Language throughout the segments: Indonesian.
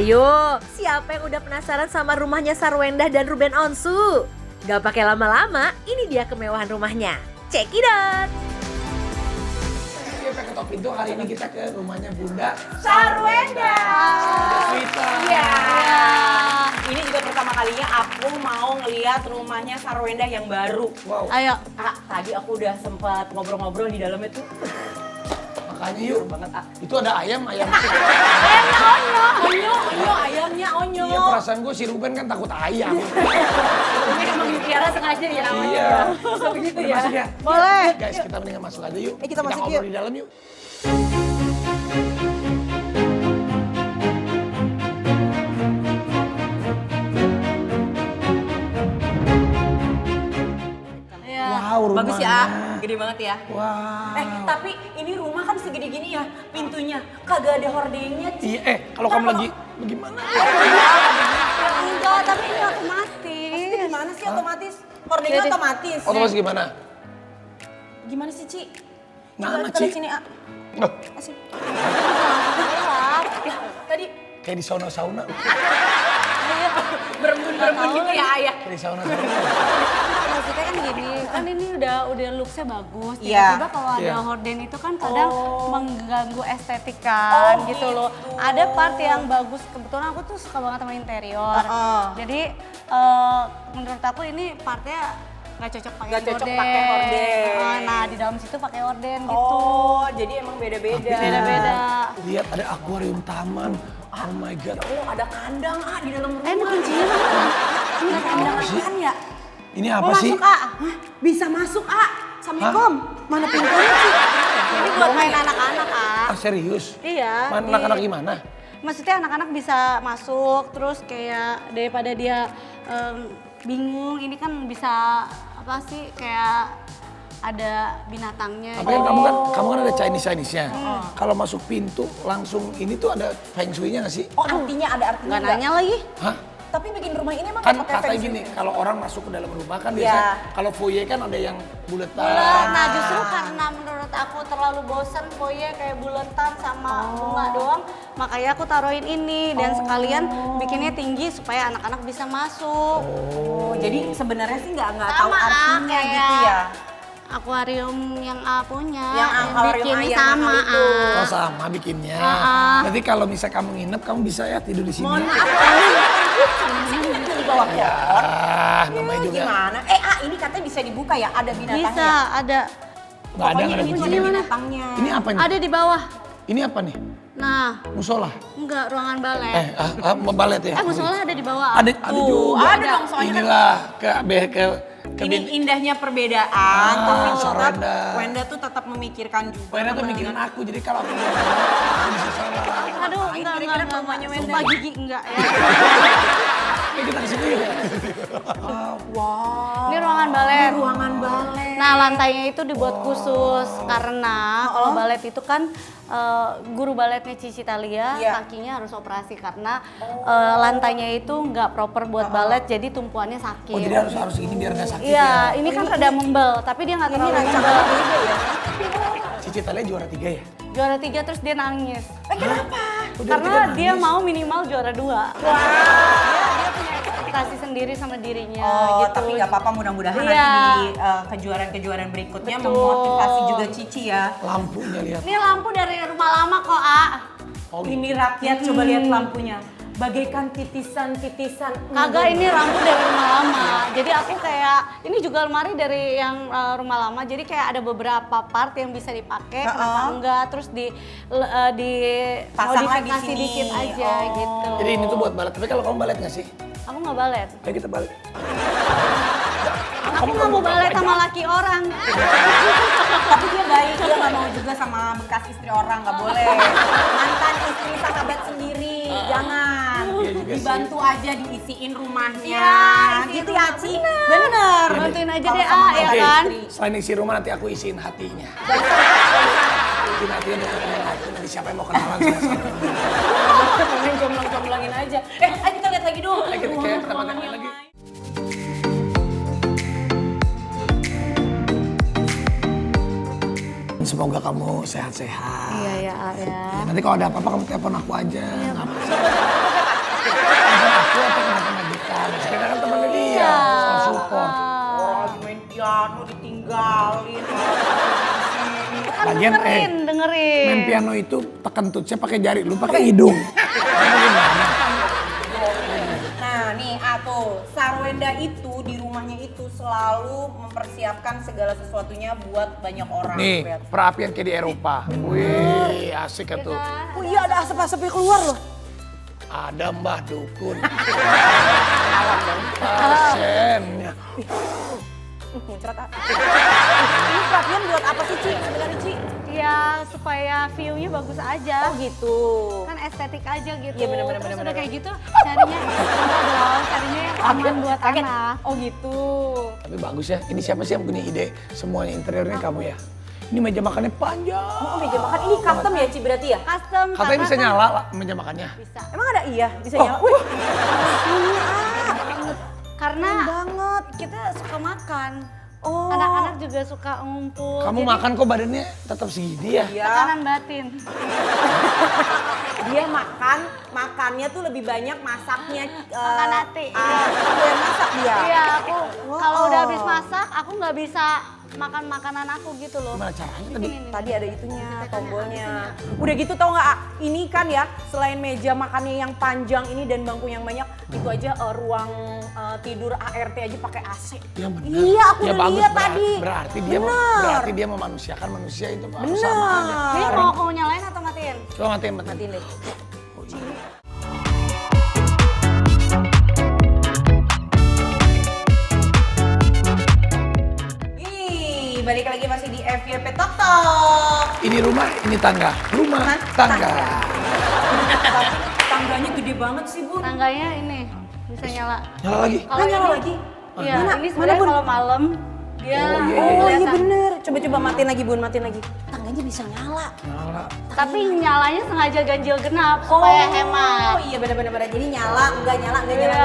Ayo, siapa yang udah penasaran sama rumahnya Sarwendah dan Ruben Onsu? Gak pakai lama-lama, ini dia kemewahan rumahnya. Check it out! Kita ketok pintu, hari ini kita ke rumahnya Bunda Sarwendah! Iya. Ini juga pertama kalinya aku mau ngeliat rumahnya Sarwendah yang baru. Wow. Ayo. Tadi aku udah sempat ngobrol-ngobrol di dalamnya tuh. Makanya yuk, Banget, itu ada ayam. Onyo, ayamnya onyo. Iya, perasaan gue si Ruben kan takut ayam. Ini emang dipiara sengaja ya namanya. Iya. Bisa begitu Udah ya. masuk ya? Boleh. Guys, kita mendingan masuk aja yuk. Kita masuk ngobrol yuk. di dalam yuk. Wow, rumahnya. Bagus ya, gede banget ya. Wow. Tapi ini rumah kan segede gini ya pintunya. Kagak ada hordengnya, Ci. Iya, kalau kamu lagi bagaimana? Enggak, tapi ini otomatis. Maksudnya gimana sih otomatis? Hordengnya otomatis. Otomatis gimana? Gimana sih, Ci? Mana, Coba kita Ci? lihat sini, A. Oh, Asik. Ya, tadi kayak di sauna-sauna. berembun-berembun gitu ya, Ayah. Kayak di sauna-sauna. Maksudnya kan gini, kan ini udah looks-nya bagus. Iya. Tiba-tiba kalau ada Iya. horden itu kan kadang mengganggu estetik kan Oh, gitu loh. gitu. Ada part yang bagus, kebetulan aku tuh suka banget sama interior. Jadi menurut aku ini partnya nggak cocok pakai Nggak cocok horden. pakai horden. Nah di dalam situ pakai horden gitu. Oh, jadi emang beda-beda. Beda-beda. Lihat ada akuarium taman. Oh my god. Oh, ada kandang, A, di dalam rumah. Ini kuncinya mana? Ada kandang ikan ya? Ini apa Mau sih? masuk, A? Bisa masuk, A. Assalamualaikum. Mana pintunya sih? Ini buat main anak-anak, Kak. Ah, serius? Iya. Mana anak-anak gimana? Maksudnya anak-anak bisa masuk terus kayak daripada dia bingung, ini kan bisa apa sih kayak ada binatangnya. Tapi kan kamu kan ada Chinese-nya. Kalau masuk pintu langsung ini tuh ada feng shui-nya nggak sih? Oh, artinya ada artinya Nggak nanya lagi. Hah? Tapi bikin rumah ini emang Kan nggak pakai katanya feng shui? gini, kalau orang masuk ke dalam rumah kan Iya. biasanya kalau foyer kan ada yang buletan. Nah justru karena menurut aku terlalu bosan foyer kayak buletan sama bunga doang, makanya aku taruhin ini dan sekalian bikinnya tinggi supaya anak-anak bisa masuk. Oh, jadi sebenarnya sih nggak tahu Sama, artinya kayak gitu ya? Akuarium yang A punya, Yang akuarium bikinnya ayam sama. mahal itu. Oh sama bikinnya. Nanti kalau misal kamu nginep, kamu bisa ya tidur di sini. Mohon maaf, di bawah pohon. Ah, namanya juga. Gimana? A, ini katanya bisa dibuka ya? Ada binatangnya? Bisa, ada. Nggak ada, nggak ada ini kuncinya. binatangnya. Ini apa nih? Ada di bawah. Ini apa nih? Nah, Musola? enggak ruangan balet. Balet ya? Musola ada di bawah. Ada juga. ada dong, soalnya kan- Inilah ke Ini indahnya perbedaan, tapi tetap Sarwendah. Wenda tuh tetap memikirkan juga. Wenda tuh mikirin aku, jadi kalau aku bisa salah. Aduh, enggak, kira-kira enggak. rumahnya Wenda. Sumpah gigi enggak ya. Ayo kita kesini yuk. Wow. Ini ruangan balet. Ruangan balet. Nah, lantainya itu dibuat khusus karena kalau balet itu kan guru baletnya Cici Thalia Iya. kakinya harus operasi karena lantainya itu nggak proper buat balet jadi tumpuannya sakit. Oh jadi harus ini biar nggak sakit Iya, ya? ini kan rada membel, tapi dia nggak terlalu membel. Cici Thalia juara 3 ya? Juara 3 terus dia nangis. Kenapa? Oh, juara Karena tiga dia nangis. mau minimal juara 2. Dia punya ekspektasi sendiri sama dirinya Oh, gitu. tapi nggak apa-apa, mudah-mudahan Iya. nanti di kejuaraan-kejuaraan berikutnya Betul. memotivasi juga Cici ya. Lampunya lihat. Ini lampu dari rumah lama kok, A. Oh, Ini rakyat, coba lihat lampunya. Bagaikan titisan-titisan. Kagak, ini lampu dari rumah lama. Jadi aku kayak, ini juga lemari dari yang rumah lama. Jadi kayak ada beberapa part yang bisa dipakai, kenapa enggak. Terus Pasang lagi modifikasi sini. dikit aja gitu. Jadi ini tuh buat balet. Tapi kalau kamu balet nggak sih? Aku nggak balet. Ayo kita balet. Aku nggak mau balet sama laki orang. Tapi dia baik, dia nggak mau juga sama bekas istri orang, nggak boleh. Mantan istri sahabat sendiri, jangan. Iya juga sih. Dibantu aja diisiin rumahnya. Iya, isiin gitu ya, rumah, Ci. Bener. Bantuin aja Kalau deh, sama A, ya Oke, kan? selain isi rumah nanti aku isiin hatinya. Isiin hatinya dengan teman aku. Nanti siapa yang mau kenalan sama saya. Main jomblang-jomblangin aja. Ayo kita lihat lagi dulu. Ayo kita kayak kita Ruangan makan yang lagi. lain. Semoga kamu sehat-sehat. Iya ya, A, ya. Ya, nanti kalau ada apa-apa kamu telepon aku aja. Nggak apa-apa. Coba, piano ditinggalin. Kan Lagian, dengerin. Main piano itu tekan tutsnya pakai jari, lu pakai hidung. Nah nih tuh, Sarwenda itu di rumahnya itu selalu mempersiapkan segala sesuatunya buat banyak orang. Nih, Lihat. perapian kayak di Eropa. Wih, asik ya tuh. Oh iya ada asap-asapnya keluar loh. Ada Mbah Dukun. Pasiennya. Muncrat Ini perapian buat apa sih Ci sebenarnya Ci? Ya supaya view-nya bagus aja. Oh gitu. Kan estetik aja gitu. Iya, bener. Terus udah kayak gitu carinya carinya yang aman buat anak. Oh gitu. Tapi bagus ya, ini siapa sih yang punya ide semuanya interiornya kamu ya? Ini meja makannya panjang. Oh meja makan ini custom ya Ci berarti ya? Custom. Katanya bisa karena nyala lah meja makannya. Bisa. Emang ada iya bisa Oh. nyala? Wih. Karena Banget. kita suka makan. Oh. Anak-anak juga suka ngumpul. Kamu jadi makan kok badannya tetap segini ya? Iya. tekanan batin. Dia makannya tuh lebih banyak masaknya. Makan hati. Dia masak dia. Iya, aku Wow. kalau udah habis masak, aku nggak bisa makan makanan aku gitu loh. Gimana caranya tadi? Tadi ada itunya, tombolnya. Udah gitu tau nggak? Ini kan ya, selain meja makannya yang panjang ini dan bangku yang banyak, itu aja ruang tidur ART aja pakai AC. Ya benar. Iya, aku Ya udah bagus, lihat tadi. Berarti dia memanusiakan manusia itu Pak. Bener. Sama aja. Ini mau aku nyalain atau matiin? Coba matiin. Matiin deh. Oh, iya. Ih, balik lagi masih di FYP Tok Tok. Ini rumah, ini tangga. Rumah, Hah? tangga. Tapi tangganya gede banget sih, Bun. Tangganya ini bisa nyala. Nyala lagi. Kalau nyala ini- lagi? Iya, Mana? ini Mana, sebenarnya Bun? kalau malam dia Oh, iya, iya. Oh iya kelihatan. bener. Coba matiin lagi, Bun. Matiin lagi. Tangganya bisa nyala. Nyala. Tapi nyalanya sengaja ganjil genap supaya hemat. Oh iya bener-bener. Jadi nyala, enggak nyala. Iya.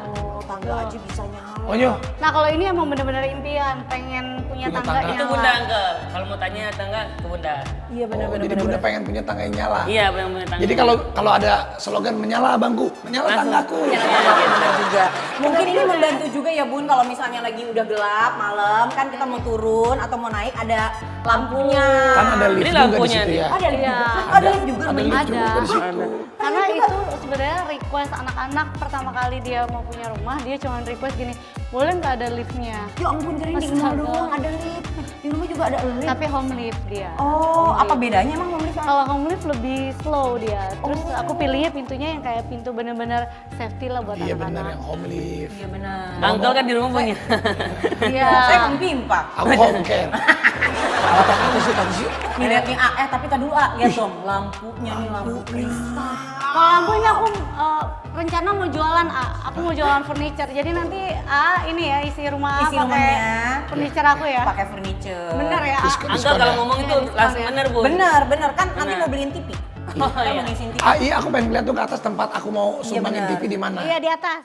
Oh, tangga aja bisa nyala. Oh Nyo, Nah kalau ini emang bener-bener impian, pengen punya Punya tangga tangga. yang Itu Bunda Angkel. Kalau mau tanya tangga ke Bunda. Iya bener-bener. jadi Bunda pengen punya tangga yang nyala. Iya, benar-benar tangga. Jadi kalau ada slogan menyala bangku, menyala Langsung. tanggaku. Bener juga. Mungkin ini membantu juga ya Bun kalau misalnya lagi udah gelap malam kan kita mau turun atau mau naik ada lampunya. Kan ada lift Ini juga di lampunya situ nih. ya. Ada lift Iya. juga. Ada lift juga. Ada lift juga Ada. di situ. Karena itu sebenarnya request anak-anak pertama kali dia mau punya rumah, dia cuma request gini, boleh nggak ada liftnya? Ya ampun keren di rumah doang ada lift. Di rumah juga ada lift. Tapi home lift dia. Oh, apa bedanya emang home lift? Kalau home lift lebih slow dia. Terus aku pilihnya pintunya yang kayak pintu bener-bener safety lah buat Iya benar anak-anak. yang home lift. Iya benar. Angkel kan di rumah punya. Iya. Saya home pimpa. Aku home care. Apa sih? Nih lihat nih A, tapi tadi dulu A, lihat dong lampunya nih lampu kristal. Kalau lampu ini aku rencana mau jualan aku mau jualan furniture. Jadi nanti ini ya isi rumah Isi pakai rumahnya furniture aku ya. pakai furniture. Bener ya? Diskon. Angkel kalau ngomong itu Iya, diskon langsung ya. bener, Bu. Bener kan nanti Bener. mau beliin TV. Oh, Kita iya. mau ngisiin TV. Ah iya aku pengen lihat tuh ke atas tempat aku mau sumbangin benar. TV di mana. Iya di atas.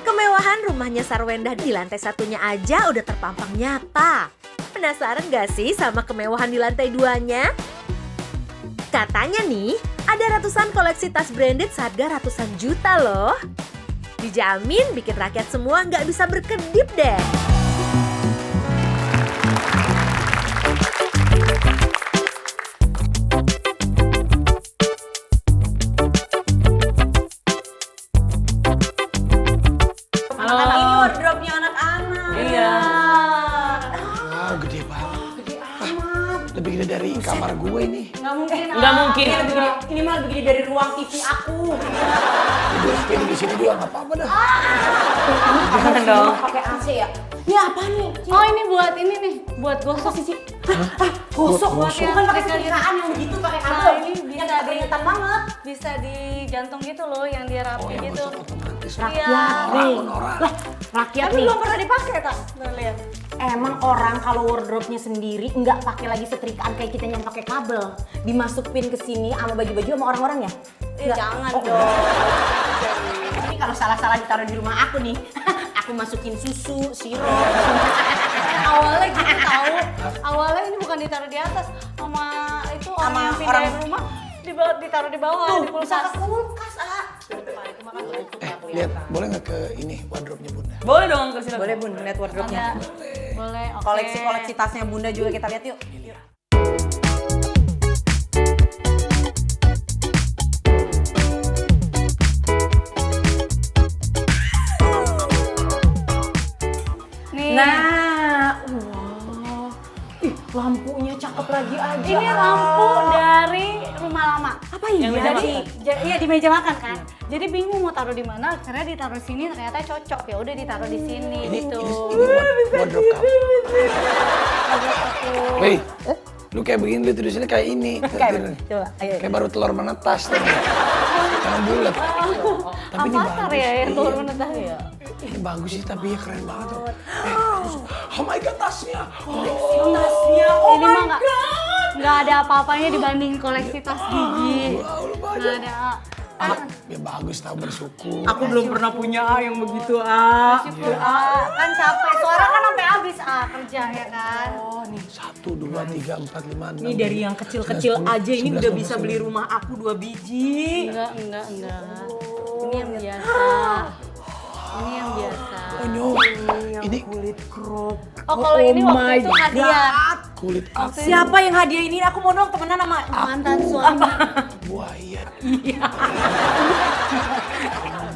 Kemewahan rumahnya Sarwenda di lantai satunya aja udah terpampang nyata. Penasaran gak sih sama kemewahan di lantai duanya? Katanya nih, ada ratusan koleksi tas branded seharga ratusan juta loh. Dijamin bikin rakyat semua nggak bisa berkedip deh. Ini wardrobe-nya anak-anak. Iya. Wow gede banget. Lebih gede dari kamar gue ini. Nggak mungkin. Nggak mungkin. Ini lebih gede. Ini mah lebih gede dari ruang TV aku. Tidur kayak di sini juga nggak apa-apa dah. Jangan dong. Pakai AC ya. Ini apa nih? Oh ini buat ini nih, buat gosok sih. Gosok Gosok. bukan pakai setrikaan yang begitu pakai kabel. Nah, ini Yang bisa nggak keringetan banget. Bisa digantung gitu loh, yang dia Oh rapi yang gitu. gosok otomatis. Iya. Nora. Rakyat Tapi nih. belum pernah dipakai tak? Tuh lihat. Emang orang kalau wardrobe-nya sendiri nggak pakai lagi setrikaan kayak kita yang pakai kabel, dimasukin ke sini sama baju-baju sama orang-orang ya? Nggak? Jangan Oh, dong. Ini kalau salah-salah ditaruh di rumah aku nih, aku masukin susu, sirup. awalnya gitu tahu. Awalnya ini bukan ditaruh di atas sama itu orang Sama yang pindahin rumah ditaruh di bawah di bisa kulkas. ke kulkas, Lihat, boleh nggak ke ini wardrobe-nya Bunda? Boleh dong, kasih lihat. Boleh Bun, lihat wardrobe-nya. Boleh, oke. Koleksi tasnya Bunda juga kita lihat yuk. Nih. Nah, wah. Ih, lampunya cakep lagi aja. Ini lampu dari rumah lama. Apa Yang meja iya? makan. Iya di meja makan kan. Jadi bingung mau taruh di mana. Karena ditaruh sini ternyata cocok. Ya udah ditaruh di sini gitu. Wardrobe kamu. Wei, lu kayak begini, lu tidur sini kayak ini. Kayak, coba, ayo. Kayak baru telur menetas tadi. Karena bulat. Tapi ini Avatar bagus. ya yang Iya. turun menetas. Ini bagus sih, tapi ya keren banget tuh. Oh my god, tasnya. Tasnya, oh Ini my mah nggak ada apa-apanya dibanding koleksi tas gigi. Wow, lu banyak. Nggak ada. Ya bagus, tahu bersyukur. Aku belum pernah punya yang begitu, ah. Kan capek. Suara kan sampai habis kerja ya kan. Oh, nih. 1, 2, 3, 4, 5, 6. Ini dari yang kecil-kecil aja ini udah bisa beli rumah aku 2 biji. Enggak. Ini yang biasa. Ini yang biasa. Onyo, ini Kulit crop. Oh kalau ini waktu itu hadiah. kulit apa? Siapa yang hadiah ini? Aku mau dong temenan sama Mantan suami. Buaya.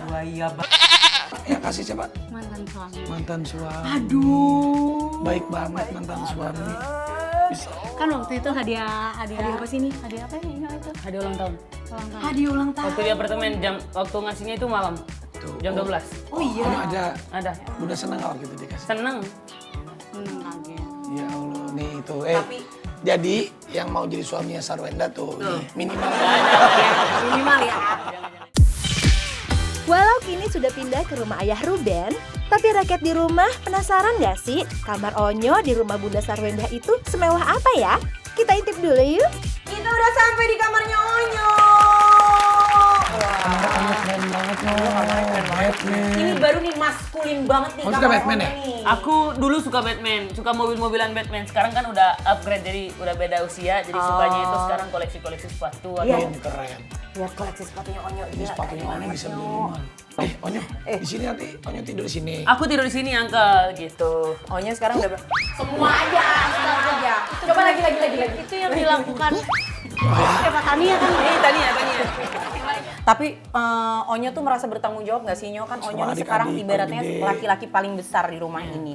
buaya. Ya kasih siapa? Mantan suami. Mantan suami. Aduh. Baik banget mantan suami. Bisa. Kan waktu itu hadiah apa sih ini? Hadiah apa ya ini itu? Hadiah ulang tahun. Ulang tahun. Hadiah ulang tahun. Waktu di apartemen waktu ngasihnya itu malam. Tuh. Jam 12. Oh iya. Onyo ada. Ada. Bunda senang kalau gitu dikasih. Seneng. Kaget. Ya Allah, nih itu. Tapi- Jadi yang mau jadi suaminya Sarwenda tuh, nih, minimal. Minimal ya. Walau kini sudah pindah ke rumah ayah Ruben, tapi rakyat di rumah penasaran gak sih kamar Onyo di rumah Bunda Sarwenda itu semewah apa ya? Kita intip dulu yuk. Kita udah sampai di kamarnya Onyo. Kamarnya keren banget loh. Batman. Ini baru nih maskulin banget nih Oh, suka kamar Batman Onyo ya? nih. Aku dulu suka Batman, suka mobil-mobilan Batman. Sekarang kan udah upgrade jadi udah beda usia, jadi sukanya itu sekarang koleksi-koleksi sepatu. Iya. Ini keren. Lihat koleksi sepatunya Onyo. Ini Gila, sepatunya keren Onyo banget, bisa Onyo. beli 5. Onyo, di sini nanti Onyo tidur di sini. Aku tidur di sini, Uncle, gitu. Onyo sekarang udah semua aja, semua aja. Coba lagi. Itu yang dilakukan. Pak Tania kan. Tania. Tapi Onyo tuh merasa bertanggung jawab nggak sih Nyo? Kan Onyo Sama nih sekarang adik-adik, ibaratnya gede. laki-laki paling besar di rumah ini.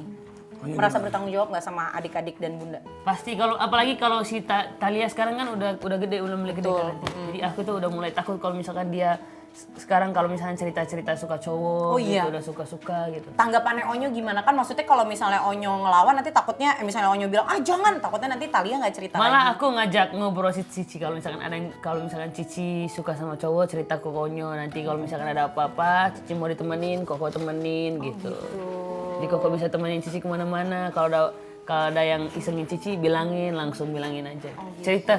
Onyo Merasa gimana? bertanggung jawab nggak sama adik-adik dan bunda? Pasti kalau apalagi kalau si Talia sekarang kan udah gede, udah mulai gede kan. Jadi aku tuh udah mulai takut kalau misalkan dia sekarang kalau misalnya cerita-cerita suka cowok Oh, iya. gitu, udah suka-suka gitu. Tanggapannya Onyo gimana? Kan maksudnya kalau misalnya Onyo ngelawan nanti takutnya, misalnya Onyo bilang, ah jangan, takutnya nanti Talia nggak cerita Malah lagi. aku ngajak ngobrol si Cici kalau misalkan ada yang kalau misalkan Cici suka sama cowok cerita ke Konyo, nanti kalau misalkan ada apa-apa Cici mau ditemenin, Koko temenin gitu. Jadi Koko bisa temenin Cici kemana-mana. Kalau ada yang isengin Cici bilangin, langsung bilangin aja. Cerita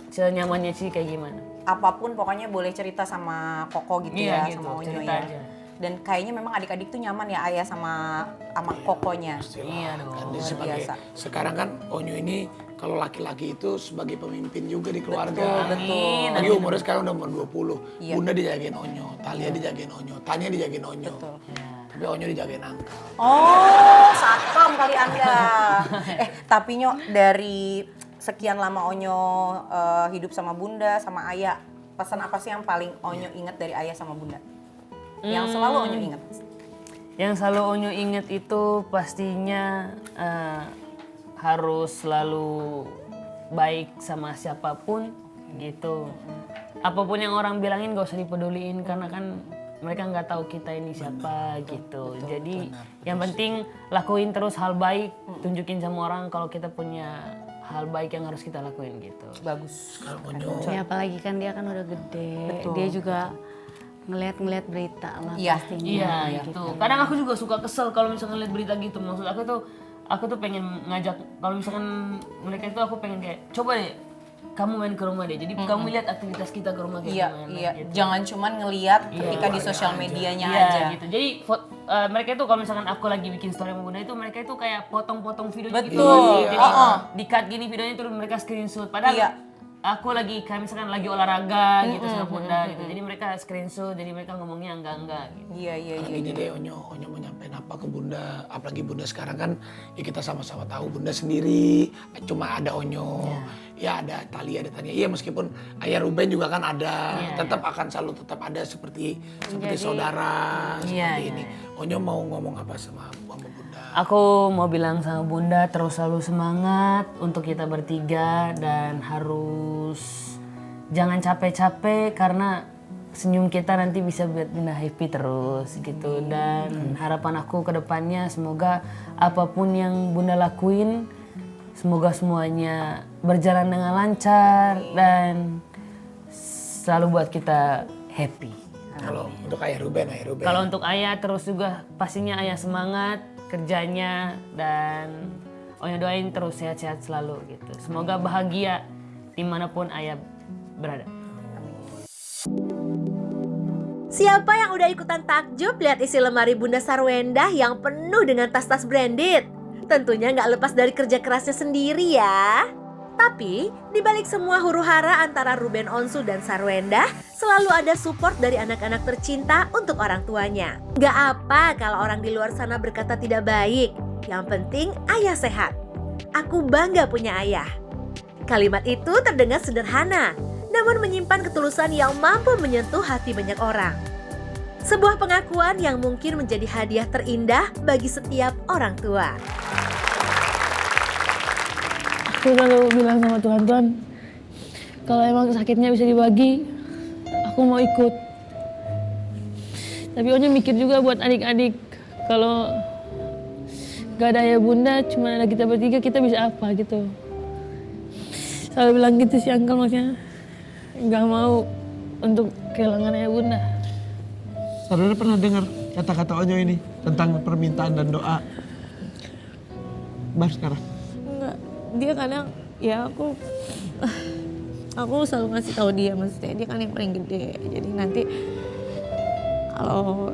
senyamannya Cici kayak gimana. Apapun pokoknya boleh cerita sama Koko gitu Iya, ya, gitu, sama Onyo cerita ya. aja. Dan kayaknya memang adik-adik tuh nyaman ya ayah sama Kokonya. Iya dong. Kan dia sebagai, biasa. sekarang kan Onyo ini kalau laki-laki itu sebagai pemimpin juga di keluarga. Betul. Lagi umurnya sekarang udah umur 20. Iya. Bunda dijagain Onyo, Talia dijagain Onyo, Tania dijagain Onyo. Tapi Onyo dijagain Angka. Oh, satpam kali Anda. Tapi Nyo, dari sekian lama Onyo hidup sama Bunda, sama Ayah, pesan apa sih yang paling Onyo ingat dari Ayah sama Bunda? Yang selalu Onyo ingat? Yang selalu Onyo inget itu pastinya harus selalu baik sama siapapun gitu. Apapun yang orang bilangin gak usah dipeduliin karena kan mereka nggak tahu kita ini siapa gitu. Jadi yang penting lakuin terus hal baik, tunjukin sama orang kalau kita punya hal baik yang harus kita lakuin gitu. Bagus. Sekarang Onyo Ya apalagi kan dia kan udah gede. Dia juga ngeliat berita lah Iya. pastinya. Iya gitu. Kadang aku juga suka kesel kalau misalkan lihat berita gitu. Maksud aku tuh pengen ngajak kalau misalkan mereka itu aku pengen kayak coba deh kamu main ke rumah deh. Jadi kamu lihat aktivitas kita ke rumah kayak Iya, gimana iya. gitu. Jangan cuman ngeliat ketika di sosial medianya Iya aja. gitu. Jadi mereka itu kalau misalkan aku lagi bikin story sama bunda itu mereka itu kayak potong-potong videonya gitu. Betul. Jadi di-cut gini videonya terus mereka screenshot. Padahal Iya. aku lagi kayak misalkan lagi olahraga gitu sama bunda gitu. Jadi mereka screenshot, jadi mereka ngomongnya enggak gitu. Iya. Gini deh Onyo mau nyampein apa ke bunda, apalagi bunda sekarang kan ya kita sama-sama tahu bunda sendiri, cuma ada Onyo, ya ada Tali, ada Tania, iya meskipun ayah Ruben juga kan ada, tetap akan selalu tetap ada seperti saudara, seperti ini. Onyo mau ngomong apa sama bunda? Aku mau bilang sama bunda terus selalu semangat untuk kita bertiga dan harus jangan capek-capek karena senyum kita nanti bisa buat bunda happy terus gitu. Dan harapan aku ke depannya semoga apapun yang bunda lakuin semoga semuanya berjalan dengan lancar dan selalu buat kita happy. Kalau untuk ayah Ruben. Kalau untuk ayah terus juga pastinya ayah semangat kerjanya dan Onyo doain terus sehat-sehat selalu gitu. Semoga bahagia dimanapun ayah berada. Siapa yang udah ikutan takjub lihat isi lemari Bunda Sarwendah yang penuh dengan tas-tas branded? Tentunya nggak lepas dari kerja kerasnya sendiri ya. Tapi, di balik semua huru-hara antara Ruben Onsu dan Sarwendah, selalu ada support dari anak-anak tercinta untuk orang tuanya. Gak apa kalau orang di luar sana berkata tidak baik, yang penting ayah sehat. Aku bangga punya ayah. Kalimat itu terdengar sederhana, namun menyimpan ketulusan yang mampu menyentuh hati banyak orang. Sebuah pengakuan yang mungkin menjadi hadiah terindah bagi setiap orang tua. Aku selalu bilang sama Tuhan, kalau emang sakitnya bisa dibagi, aku mau ikut. Tapi Onyo mikir juga buat adik-adik, kalau gak ada ayah bunda, cuma ada kita bertiga, kita bisa apa gitu. Selalu bilang gitu sih Uncle, maksudnya gak mau untuk kehilangan ayah bunda. Saudara pernah dengar kata-kata Onyo ini tentang permintaan dan doa? Bah sekarang. Enggak, dia kadang ya aku selalu ngasih tahu dia, maksudnya dia kan yang paling gede. Jadi nanti kalau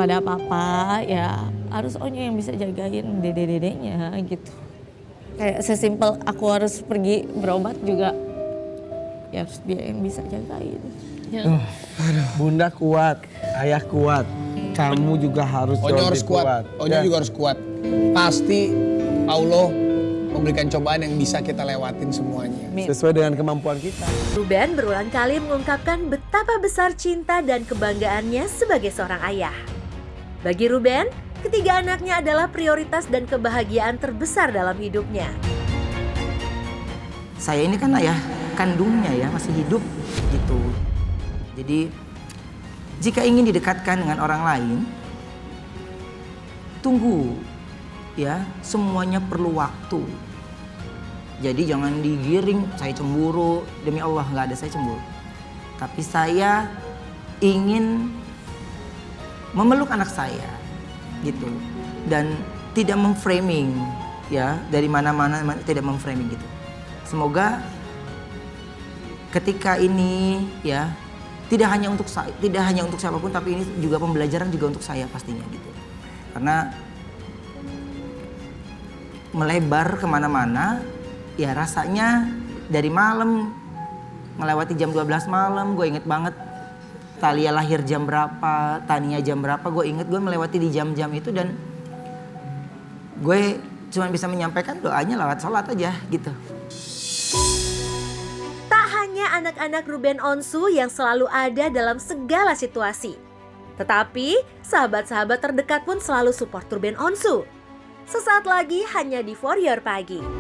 ada apa-apa ya harus Onyo yang bisa jagain dede-dedenya gitu. Kayak sesimpel aku harus pergi berobat juga ya harus dia yang bisa jagain. Ya. Bunda kuat, ayah kuat. Kamu juga harus Onyo jauh harus lebih kuat. Onyo Ya. juga harus kuat. Pasti Allah memberikan cobaan yang bisa kita lewatin semuanya. Sesuai dengan kemampuan kita. Ruben berulang kali mengungkapkan betapa besar cinta dan kebanggaannya sebagai seorang ayah. Bagi Ruben, ketiga anaknya adalah prioritas dan kebahagiaan terbesar dalam hidupnya. Saya ini kan ayah kandungnya ya, masih hidup gitu. Jadi jika ingin didekatkan dengan orang lain, tunggu ya, semuanya perlu waktu. Jadi jangan digiring, saya cemburu, demi Allah nggak ada saya cemburu. Tapi saya ingin memeluk anak saya gitu dan tidak memframing ya, dari mana-mana tidak memframing gitu. Semoga ketika ini ya tidak hanya untuk siapapun, tapi ini juga pembelajaran juga untuk saya pastinya gitu. Karena melebar kemana-mana ya rasanya dari malam melewati jam 12 malam, gue inget banget Talia lahir jam berapa, Tania jam berapa, gue inget gue melewati di jam-jam itu dan gue cuma bisa menyampaikan doanya lewat sholat aja gitu. Tak hanya anak-anak Ruben Onsu yang selalu ada dalam segala situasi. Tetapi, sahabat-sahabat terdekat pun selalu support Ruben Onsu. Sesaat lagi hanya di For Your Pagi.